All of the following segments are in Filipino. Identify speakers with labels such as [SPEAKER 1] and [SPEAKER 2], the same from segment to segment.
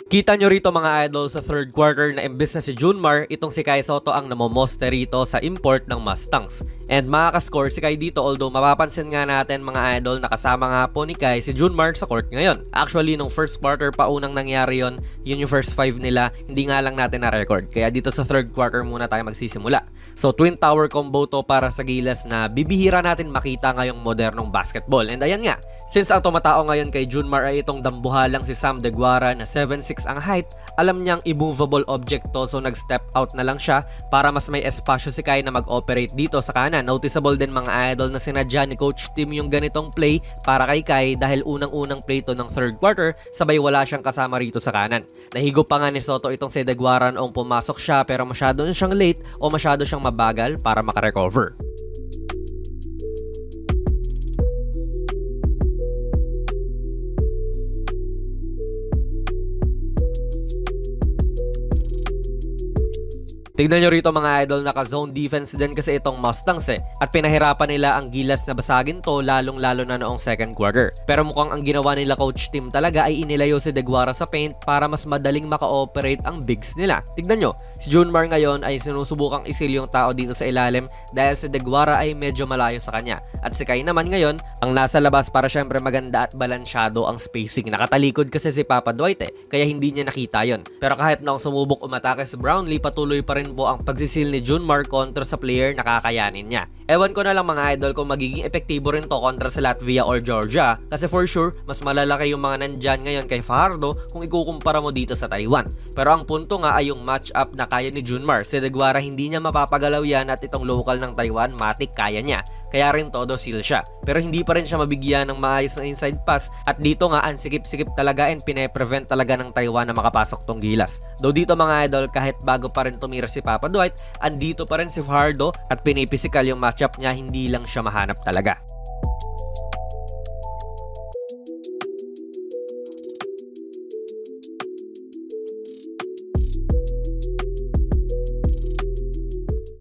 [SPEAKER 1] Kita nyo rito mga idol sa third quarter na imbes na si Junmar, itong si Kai Sotto ang namomoste rito sa import ng Mustangs. And makakascore si Kai dito, although mapapansin nga natin mga idol na kasama nga po ni Kai si Junmar sa court ngayon. Actually nung first quarter pa unang nangyari yun yung first 5 nila, hindi nga lang natin na-record. Kaya dito sa third quarter muna tayo magsisimula. So twin tower combo to para sa Gilas na bibihira natin makita ngayong modernong basketball. And ayan nga, since ang tumatao ngayon kay Junmar ay itong dambuhalang si Sam Deguara na 7'6" ang height, alam niyang immovable object to, so nag-step out na lang siya para mas may espasyo si Kai na mag-operate dito sa kanan. Noticeable din mga idol na sinadya ni Coach Tim yung ganitong play para kay Kai dahil unang-unang play to ng third quarter, sabay wala siyang kasama rito sa kanan. Nahigo pa nga ni Sotto itong si Deguara noong pumasok siya pero masyado siyang late o masyado siyang mabagal para makarecover. Tignan nyo rito mga idol, naka-zone defense din kasi itong Mustangs at pinahirapan nila ang Gilas na basagin to lalong-lalo na noong second quarter. Pero mukhang ang ginawa nila Coach Tim talaga ay inilayo si Deguara sa paint para mas madaling maka-operate ang bigs nila. Tignan nyo, si Junmar ngayon ay sinusubukang isil yung tao dito sa ilalim dahil si Deguara ay medyo malayo sa kanya. At si Kai naman ngayon ang nasa labas para syempre maganda at balansyado ang spacing. Nakatalikod kasi si Papa Dwight kaya hindi niya nakita yon. Pero kahit noong sumubok umatake si Brownlee, patuloy pa rin po ang pagsisil ni Junmar kontra sa player na kakayanin niya. Ewan ko na lang mga idol kung magiging epektibo rin to kontra sa Latvia or Georgia kasi for sure mas malalaki yung mga nandyan ngayon kay Fajardo kung ikukumpara mo dito sa Taiwan. Pero ang punto nga ay yung match-up na kaya ni Junmar. Si Deguara hindi niya mapapagalaw yan at itong local ng Taiwan, matik kaya niya. Kaya rin todo seal siya. Pero hindi pa rin siya mabigyan ng maayos na inside pass at dito nga ang sikip-sikip talaga and pine-prevent talaga ng Taiwan na makapasok tong Gilas. Though dito mga idol, kahit bago pa rin tumira si Papa Dwight, andito pa rin si Fajardo at pinipisikal yung matchup niya, hindi lang siya mahanap talaga.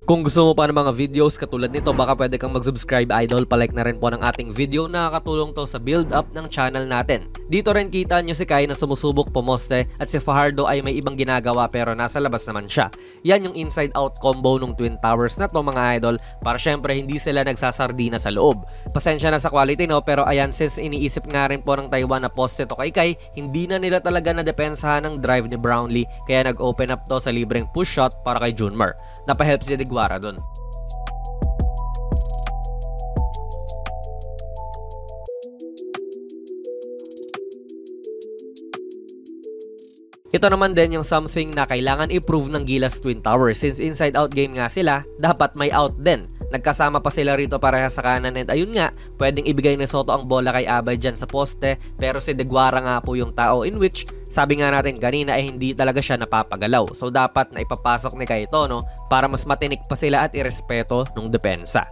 [SPEAKER 1] Kung gusto mo pa ng mga videos katulad nito, baka pwede kang mag-subscribe idol, palike na rin po ng ating video, nakakatulong to sa build up ng channel natin. Dito rin kita nyo si Kai na sumusubok pumoste at si Fajardo ay may ibang ginagawa pero nasa labas naman siya. Yan yung inside out combo ng Twin Towers na to mga idol para syempre hindi sila nagsasardina sa loob. Pasensya na sa quality no, pero ayan, since iniisip nga rin po ng Taiwan na poste to kay Kai, hindi na nila talaga na depensahan ng drive ni Brownlee kaya nag-open up to sa libreng push shot para kay Junmar. Napahelp si Deguara dun. Ito naman din yung something na kailangan i-prove ng Gilas Twin Towers. Since inside out game nga sila, dapat may out din. Nagkasama pa sila rito pareha sa kanan and ayun nga, pwedeng ibigay ni Sotto ang bola kay Abay dyan sa poste pero si Deguara nga po yung tao in which sabi nga natin kanina ay hindi talaga siya napapagalaw. So dapat na ipapasok ni Kai ito no, para mas matinik pa sila at irespeto ng depensa.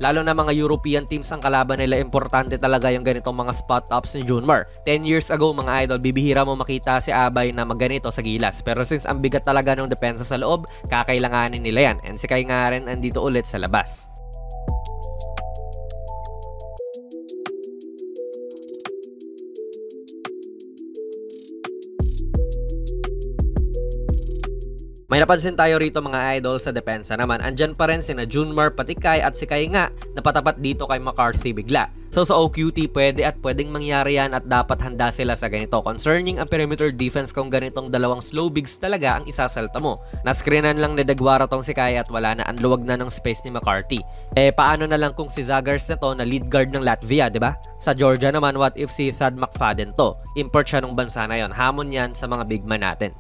[SPEAKER 1] Lalo na mga European teams ang kalaban nila, importante talaga yung ganitong mga spot ups ni Junmar. 10 years ago mga idol, bibihira mo makita si Abay na magganito sa Gilas. Pero since ang bigat talaga ng depensa sa loob, kakailanganin nila yan. And si Kai nga rin andito ulit sa labas. May napansin tayo rito mga idol sa depensa naman. Andyan pa rin sina Junmar pati Kai at si Kai nga napatapat dito kay McCarthy bigla. So sa OQT pwede at pwedeng mangyari yan at dapat handa sila sa ganito. Concerning ang perimeter defense kung ganitong dalawang slow bigs talaga ang isasalta mo. Nascreenan lang ni Deguara tong si Kai at wala na, anluwag na ng space ni McCarthy. Paano na lang kung si Zagars na to na lead guard ng Latvia, di ba? Sa Georgia naman, what if si Thad McFadden to? Import siya nung bansa na yon. Hamon yan sa mga big man natin.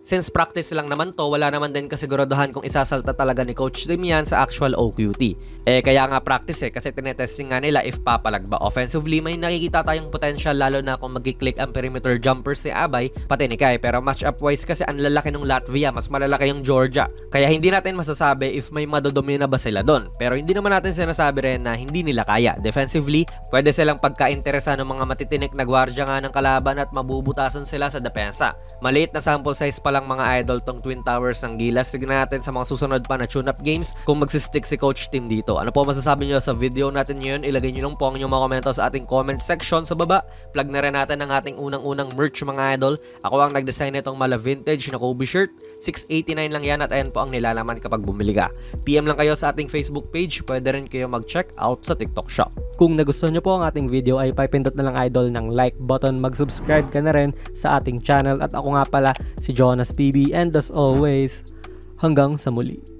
[SPEAKER 1] Since practice lang naman to, wala naman din kasiguraduhan kung isasalta talaga ni Coach Tim yan sa actual OQT. Kaya nga practice kasi tinetesting nga nila if papalag ba. Offensively, may nakikita tayong potential lalo na kung mag-click ang perimeter jumper si Abay, pati ni Kai. Pero match-up wise kasi ang lalaki ng Latvia, mas malalaki yung Georgia. Kaya hindi natin masasabi if may madodomina ba sila doon. Pero hindi naman natin sinasabi rin na hindi nila kaya. Defensively, pwede silang pagka-interesa ng mga matitinik na gwardiya nga ng kalaban at mabubutasan sila sa depensa. Maliit na sample size pa lang mga idol tong Twin Towers ng Gilas. Tignan natin sa mga susunod pa na tune-up games kung magsistick si Coach Tim dito. Ano po masasabi nyo sa video natin ngayon? Ilagay nyo lang po ang inyong mga komento sa ating comment section sa baba. Plug na rin natin ang ating unang-unang merch mga idol. Ako ang nag-design nitong mala vintage na Kobe shirt. $6.89 lang yan at ayan po ang nilalaman kapag bumili ka. PM lang kayo sa ating Facebook page. Pwede rin kayo mag-check out sa TikTok shop.
[SPEAKER 2] Kung nagustuhan nyo po ang ating video ay pipindot na lang idol ng like button, mag-subscribe ka na rin sa ating channel at ako nga pala si Jonas PB and as always, hanggang sa muli.